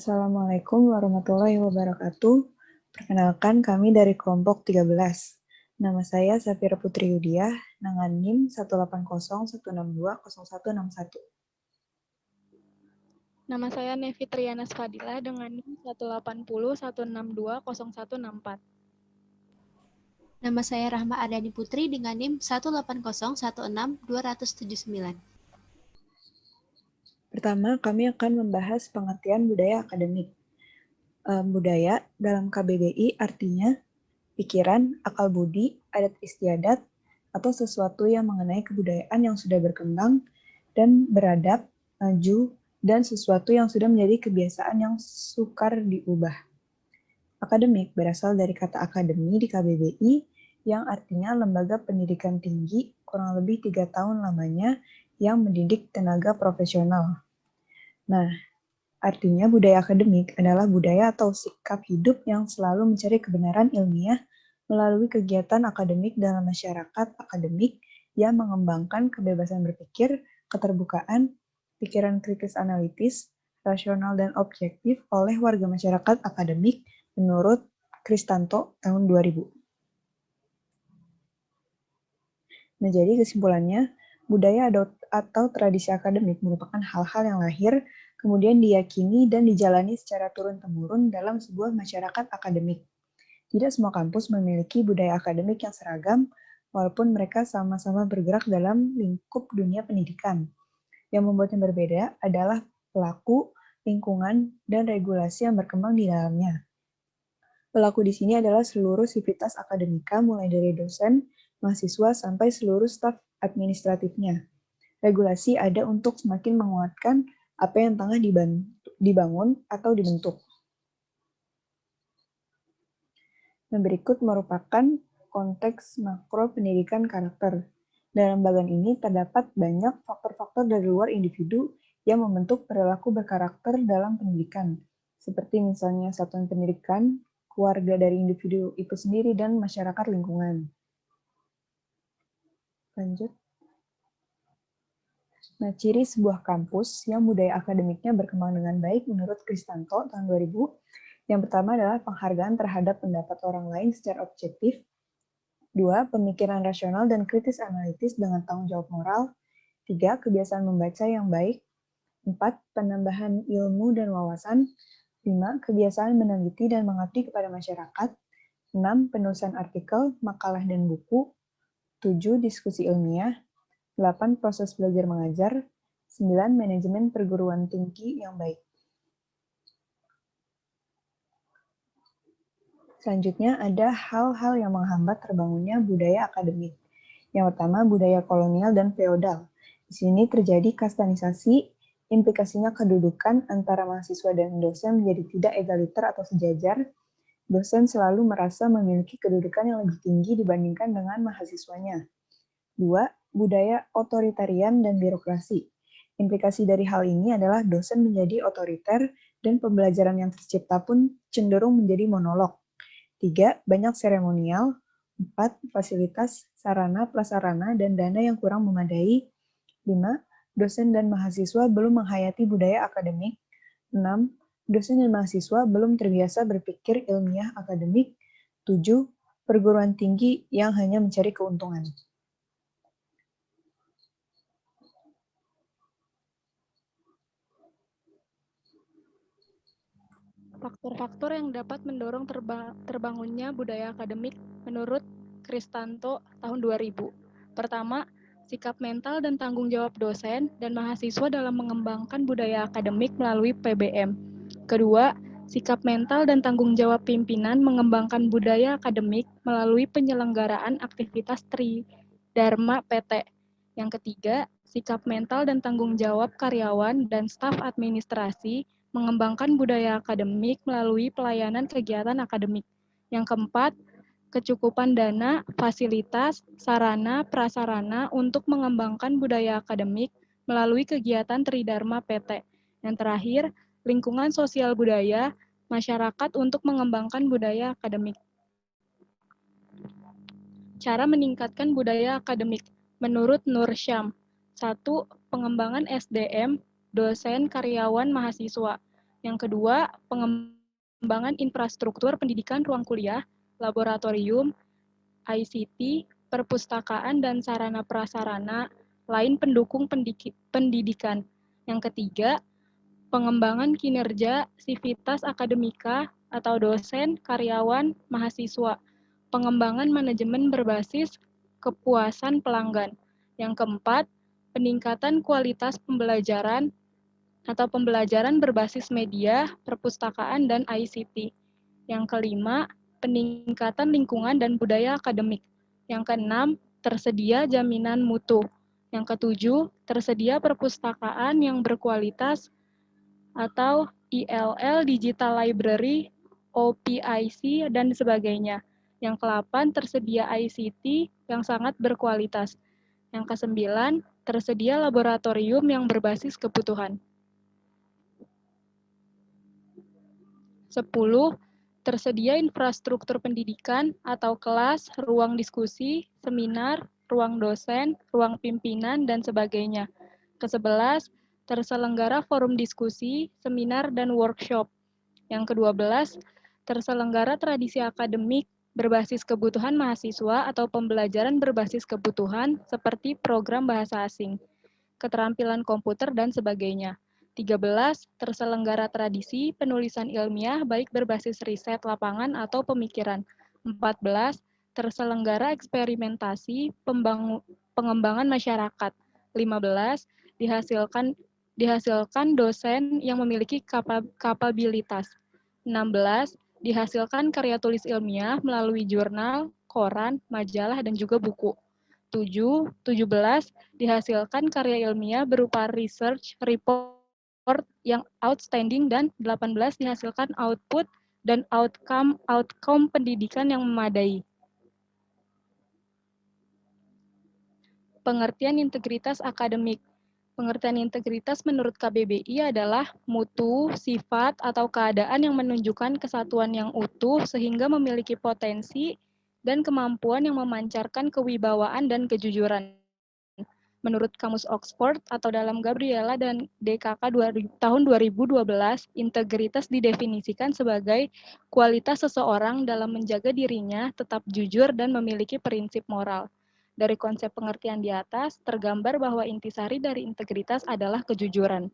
Assalamualaikum warahmatullahi wabarakatuh. Perkenalkan kami dari kelompok 13. Nama saya Safira Putri Yudiah, dengan NIM 18016201161. Nama saya Nevi Trianas Fadila dengan NIM 18016201164. Nama saya Rahma Ardani Putri dengan NIM 180162079. Pertama, kami akan membahas pengertian budaya akademik. Budaya dalam KBBI artinya pikiran, akal budi, adat istiadat, atau sesuatu yang mengenai kebudayaan yang sudah berkembang dan beradab, maju, dan sesuatu yang sudah menjadi kebiasaan yang sukar diubah. Akademik berasal dari kata akademi di KBBI yang artinya lembaga pendidikan tinggi kurang lebih 3 tahun lamanya yang mendidik tenaga profesional. Nah, artinya budaya akademik adalah budaya atau sikap hidup yang selalu mencari kebenaran ilmiah melalui kegiatan akademik dalam masyarakat akademik yang mengembangkan kebebasan berpikir, keterbukaan, pikiran kritis analitis, rasional dan objektif oleh warga masyarakat akademik menurut Kristanto tahun 2000. Nah, jadi kesimpulannya, budaya atau tradisi akademik merupakan hal-hal yang lahir, kemudian diyakini dan dijalani secara turun-temurun dalam sebuah masyarakat akademik. Tidak semua kampus memiliki budaya akademik yang seragam, walaupun mereka sama-sama bergerak dalam lingkup dunia pendidikan. Yang membuatnya berbeda adalah pelaku, lingkungan, dan regulasi yang berkembang di dalamnya. Pelaku di sini adalah seluruh sivitas akademika, mulai dari dosen, mahasiswa, sampai seluruh staf administratifnya. Regulasi ada untuk semakin menguatkan apa yang tengah dibangun atau dibentuk. Nah, berikut merupakan konteks makro pendidikan karakter. Dalam bagian ini terdapat banyak faktor-faktor dari luar individu yang membentuk perilaku berkarakter dalam pendidikan, seperti misalnya satuan pendidikan, keluarga dari individu itu sendiri, dan masyarakat lingkungan. Lanjut. Nah, ciri sebuah kampus yang budaya akademiknya berkembang dengan baik menurut Kristanto tahun 2000, yang pertama adalah penghargaan terhadap pendapat orang lain secara objektif. 2. Pemikiran rasional dan kritis analitis dengan tanggung jawab moral. 3. Kebiasaan membaca yang baik. 4. Penambahan ilmu dan wawasan. 5. Kebiasaan meneliti dan mengabdi kepada masyarakat. 6. Penulisan artikel, makalah, dan buku. 7. Diskusi ilmiah. 8. Proses belajar mengajar. 9. Manajemen perguruan tinggi yang baik. Selanjutnya ada hal-hal yang menghambat terbangunnya budaya akademik. Yang pertama, budaya kolonial dan feodal. Di sini terjadi kastanisasi, implikasinya kedudukan antara mahasiswa dan dosen menjadi tidak egaliter atau sejajar. Dosen selalu merasa memiliki kedudukan yang lebih tinggi dibandingkan dengan mahasiswanya. 2. Budaya otoritarian dan birokrasi. Implikasi dari hal ini adalah dosen menjadi otoriter dan pembelajaran yang tercipta pun cenderung menjadi monolog. 3. Banyak seremonial. 4. Fasilitas, sarana, prasarana, dan dana yang kurang memadai. 5. Dosen dan mahasiswa belum menghayati budaya akademik. 6. Dosen dan mahasiswa belum terbiasa berpikir ilmiah akademik. 7. Perguruan tinggi yang hanya mencari keuntungan. Faktor-faktor yang dapat mendorong terbangunnya budaya akademik menurut Kristanto tahun 2000. Pertama, sikap mental dan tanggung jawab dosen dan mahasiswa dalam mengembangkan budaya akademik melalui PBM. Kedua, sikap mental dan tanggung jawab pimpinan mengembangkan budaya akademik melalui penyelenggaraan aktivitas Tridharma PT. Yang ketiga, sikap mental dan tanggung jawab karyawan dan staf administrasi mengembangkan budaya akademik melalui pelayanan kegiatan akademik. Yang keempat, kecukupan dana, fasilitas, sarana, prasarana untuk mengembangkan budaya akademik melalui kegiatan Tridharma PT. Yang terakhir, lingkungan sosial budaya, masyarakat untuk mengembangkan budaya akademik. Cara meningkatkan budaya akademik menurut Nur Syam. 1. Pengembangan SDM, dosen, karyawan, mahasiswa. Yang kedua, pengembangan infrastruktur pendidikan ruang kuliah, laboratorium, ICT, perpustakaan, dan sarana prasarana lain pendukung pendidikan. Yang ketiga, pengembangan kinerja sivitas akademika atau dosen, karyawan, mahasiswa. Pengembangan manajemen berbasis kepuasan pelanggan. Yang keempat, peningkatan kualitas pembelajaran atau pembelajaran berbasis media, perpustakaan, dan ICT. Yang kelima, peningkatan lingkungan dan budaya akademik. Yang keenam, tersedia jaminan mutu. Yang ketujuh, tersedia perpustakaan yang berkualitas atau ILL, Digital Library, OPIC, dan sebagainya. Yang ke-8, tersedia ICT yang sangat berkualitas. Yang ke-9, tersedia laboratorium yang berbasis kebutuhan. 10. Tersedia infrastruktur pendidikan atau kelas, ruang diskusi, seminar, ruang dosen, ruang pimpinan, dan sebagainya. Ke-11, terselenggara forum diskusi, seminar, dan workshop. Yang ke-12, terselenggara tradisi akademik berbasis kebutuhan mahasiswa atau pembelajaran berbasis kebutuhan seperti program bahasa asing, keterampilan komputer, dan sebagainya. 13. Terselenggara tradisi penulisan ilmiah baik berbasis riset lapangan atau pemikiran. 14. Terselenggara eksperimentasi pengembangan masyarakat. 15. Dihasilkan dosen yang memiliki kapabilitas. 16. Dihasilkan karya tulis ilmiah melalui jurnal, koran, majalah, dan juga buku. 17. Dihasilkan karya ilmiah berupa research report yang outstanding, dan 18. Dihasilkan output dan outcome pendidikan yang memadai. Pengertian integritas akademik. Pengertian integritas menurut KBBI adalah mutu, sifat, atau keadaan yang menunjukkan kesatuan yang utuh sehingga memiliki potensi dan kemampuan yang memancarkan kewibawaan dan kejujuran. Menurut Kamus Oxford atau dalam Gabriela dan DKK tahun 2012, integritas didefinisikan sebagai kualitas seseorang dalam menjaga dirinya tetap jujur dan memiliki prinsip moral. Dari konsep pengertian di atas, tergambar bahwa intisari dari integritas adalah kejujuran.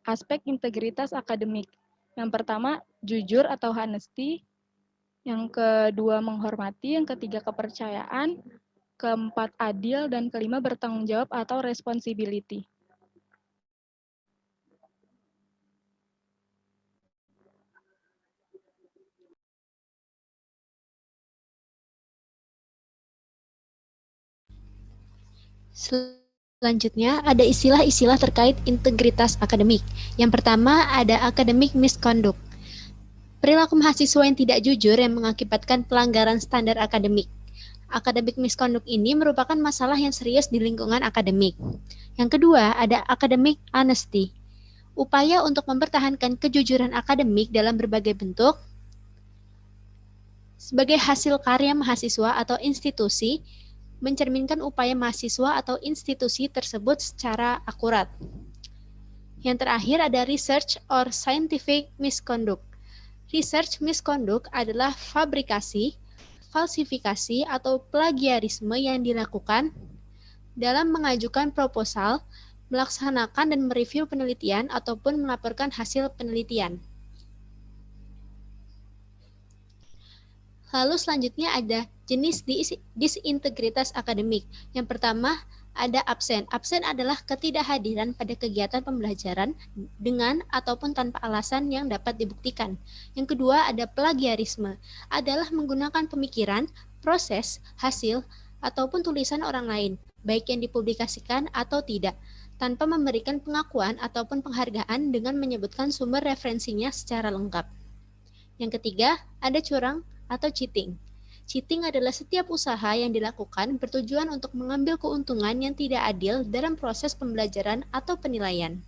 Aspek integritas akademik. Yang pertama, jujur atau honesty. Yang kedua, menghormati. Yang ketiga, kepercayaan. Keempat, adil. Dan kelima, bertanggung jawab atau responsibility. Selanjutnya, ada istilah-istilah terkait integritas akademik. Yang pertama, ada academic misconduct. Perilaku mahasiswa yang tidak jujur yang mengakibatkan pelanggaran standar akademik. Academic misconduct ini merupakan masalah yang serius di lingkungan akademik. Yang kedua, ada academic honesty. Upaya untuk mempertahankan kejujuran akademik dalam berbagai bentuk sebagai hasil karya mahasiswa atau institusi, mencerminkan upaya mahasiswa atau institusi tersebut secara akurat. Yang terakhir ada research or scientific misconduct. Research misconduct adalah fabrikasi, falsifikasi, atau plagiarisme yang dilakukan dalam mengajukan proposal, melaksanakan dan mereview penelitian, ataupun melaporkan hasil penelitian. Lalu selanjutnya ada jenis disintegritas akademik. Yang pertama ada absen. Absen adalah ketidakhadiran pada kegiatan pembelajaran dengan ataupun tanpa alasan yang dapat dibuktikan. Yang kedua ada plagiarisme. Adalah menggunakan pemikiran, proses, hasil, ataupun tulisan orang lain, baik yang dipublikasikan atau tidak, tanpa memberikan pengakuan ataupun penghargaan dengan menyebutkan sumber referensinya secara lengkap. Yang ketiga ada curang atau cheating. Cheating adalah setiap usaha yang dilakukan bertujuan untuk mengambil keuntungan yang tidak adil dalam proses pembelajaran atau penilaian.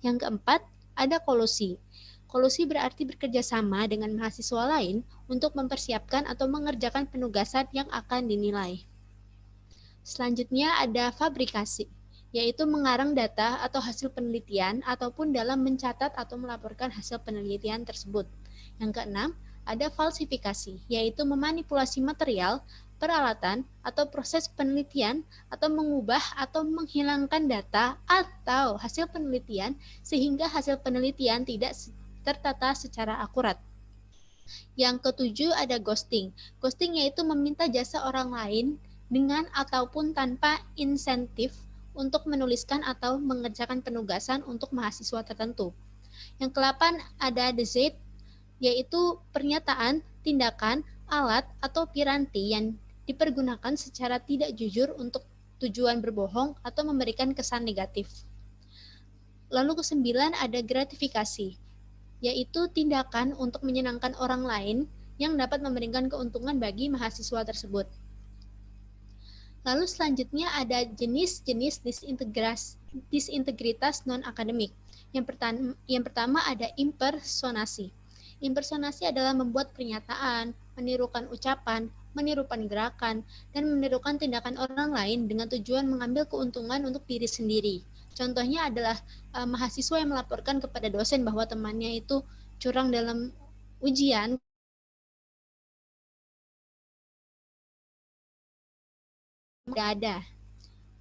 Yang keempat, ada kolusi. Kolusi berarti bekerja sama dengan mahasiswa lain untuk mempersiapkan atau mengerjakan penugasan yang akan dinilai. Selanjutnya ada fabrikasi, yaitu mengarang data atau hasil penelitian ataupun dalam mencatat atau melaporkan hasil penelitian tersebut. Yang keenam, ada falsifikasi, yaitu memanipulasi material, peralatan, atau proses penelitian, atau mengubah atau menghilangkan data atau hasil penelitian sehingga hasil penelitian tidak tertata secara akurat. Yang ketujuh ada ghosting. Ghosting yaitu meminta jasa orang lain dengan ataupun tanpa insentif untuk menuliskan atau mengerjakan penugasan untuk mahasiswa tertentu. Yang ke-8 ada deceit, yaitu pernyataan, tindakan, alat, atau piranti yang dipergunakan secara tidak jujur untuk tujuan berbohong atau memberikan kesan negatif. Lalu ke-9 ada gratifikasi, yaitu tindakan untuk menyenangkan orang lain yang dapat memberikan keuntungan bagi mahasiswa tersebut. Lalu selanjutnya ada jenis-jenis disintegritas non-akademik. Yang pertama ada impersonasi. Impersonasi adalah membuat pernyataan, menirukan ucapan, menirukan gerakan, dan menirukan tindakan orang lain dengan tujuan mengambil keuntungan untuk diri sendiri. Contohnya adalah mahasiswa yang melaporkan kepada dosen bahwa temannya itu curang dalam ujian. Tidak ada.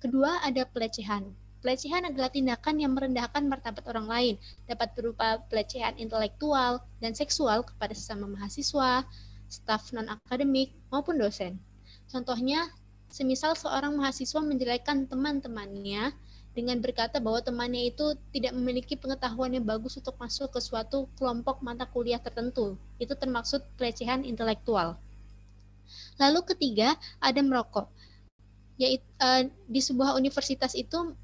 Kedua ada pelecehan. Pelecehan adalah tindakan yang merendahkan martabat orang lain, dapat berupa pelecehan intelektual dan seksual kepada sesama mahasiswa, staf non-akademik, maupun dosen. Contohnya, semisal seorang mahasiswa menjelekkan teman-temannya dengan berkata bahwa temannya itu tidak memiliki pengetahuan yang bagus untuk masuk ke suatu kelompok mata kuliah tertentu. Itu termaksud pelecehan intelektual. Lalu ketiga, ada merokok. Yaitu di sebuah universitas itu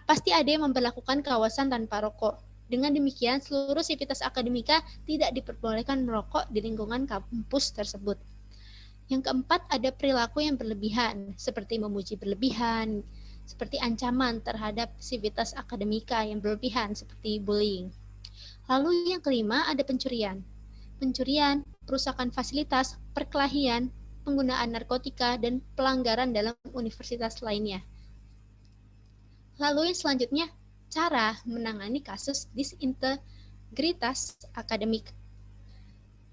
pasti ada yang memperlakukan kawasan tanpa rokok. Dengan demikian, seluruh sivitas akademika tidak diperbolehkan merokok di lingkungan kampus tersebut. Yang keempat, ada perilaku yang berlebihan, seperti memuji berlebihan, seperti ancaman terhadap sivitas akademika yang berlebihan, seperti bullying. Lalu yang kelima, ada pencurian. Pencurian, perusakan fasilitas, perkelahian, penggunaan narkotika, dan pelanggaran dalam universitas lainnya. Lalu yang selanjutnya, cara menangani kasus disintegritas akademik.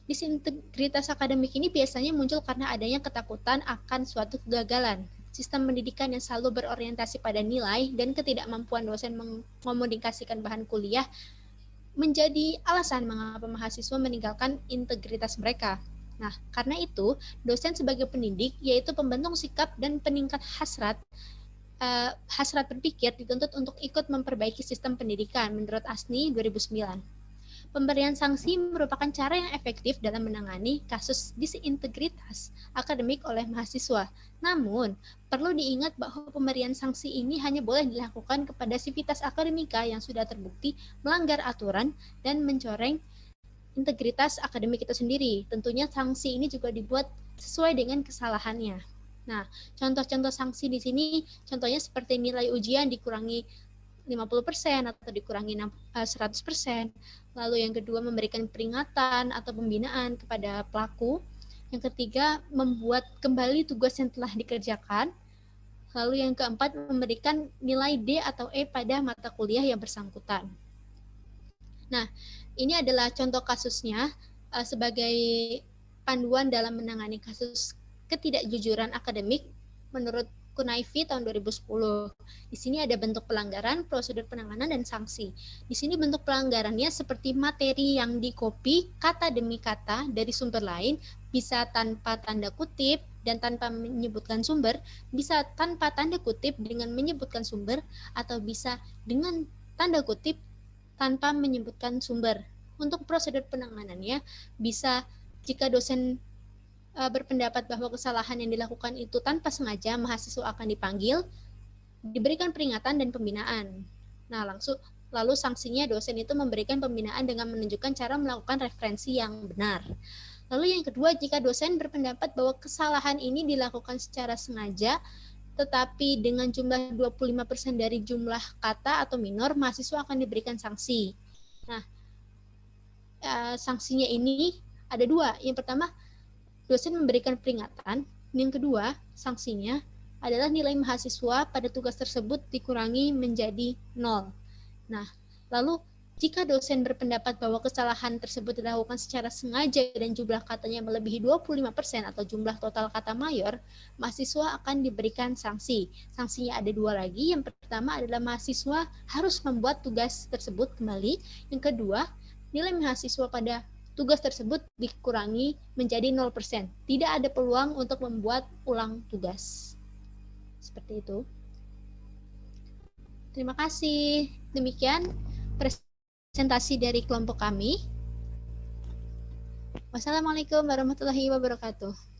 Disintegritas akademik ini biasanya muncul karena adanya ketakutan akan suatu kegagalan. Sistem pendidikan yang selalu berorientasi pada nilai dan ketidakmampuan dosen mengkomunikasikan bahan kuliah menjadi alasan mengapa mahasiswa meninggalkan integritas mereka. Nah, karena itu, dosen sebagai pendidik, yaitu pembentuk sikap dan peningkat hasrat berpikir dituntut untuk ikut memperbaiki sistem pendidikan menurut Asni 2009. Pemberian sanksi merupakan cara yang efektif dalam menangani kasus disintegritas akademik oleh mahasiswa. Namun, perlu diingat bahwa pemberian sanksi ini hanya boleh dilakukan kepada sivitas akademika yang sudah terbukti melanggar aturan dan mencoreng integritas akademik itu sendiri. Tentunya sanksi ini juga dibuat sesuai dengan kesalahannya. Nah, contoh-contoh sanksi di sini contohnya seperti nilai ujian dikurangi 50% atau dikurangi 100%. Lalu yang kedua memberikan peringatan atau pembinaan kepada pelaku. Yang ketiga membuat kembali tugas yang telah dikerjakan. Lalu yang keempat memberikan nilai D atau E pada mata kuliah yang bersangkutan. Nah, ini adalah contoh kasusnya sebagai panduan dalam menangani kasus ketidakjujuran akademik menurut Kunaifi tahun 2010. Di sini ada bentuk pelanggaran, prosedur penanganan, dan sanksi. Di sini bentuk pelanggarannya seperti materi yang dikopi kata demi kata dari sumber lain, bisa tanpa tanda kutip dan tanpa menyebutkan sumber, bisa tanpa tanda kutip dengan menyebutkan sumber, atau bisa dengan tanda kutip tanpa menyebutkan sumber. Untuk prosedur penanganannya, bisa jika dosen berpendapat bahwa kesalahan yang dilakukan itu tanpa sengaja, mahasiswa akan dipanggil, diberikan peringatan dan pembinaan. Nah, lalu sanksinya dosen itu memberikan pembinaan dengan menunjukkan cara melakukan referensi yang benar. Lalu yang kedua, jika dosen berpendapat bahwa kesalahan ini dilakukan secara sengaja, tetapi dengan jumlah 25% dari jumlah kata atau minor, mahasiswa akan diberikan sanksi. Nah, sanksinya ini ada dua. Yang pertama, dosen memberikan peringatan. Yang kedua, sanksinya adalah nilai mahasiswa pada tugas tersebut dikurangi menjadi 0. Nah, lalu jika dosen berpendapat bahwa kesalahan tersebut dilakukan secara sengaja dan jumlah katanya melebihi 25% atau jumlah total kata mayor, mahasiswa akan diberikan sanksi. Sanksinya ada 2 lagi. Yang pertama adalah mahasiswa harus membuat tugas tersebut kembali. Yang kedua, nilai mahasiswa pada tugas tersebut dikurangi menjadi 0%. Tidak ada peluang untuk membuat ulang tugas. Seperti itu. Terima kasih. Demikian presentasi dari kelompok kami. Wassalamualaikum warahmatullahi wabarakatuh.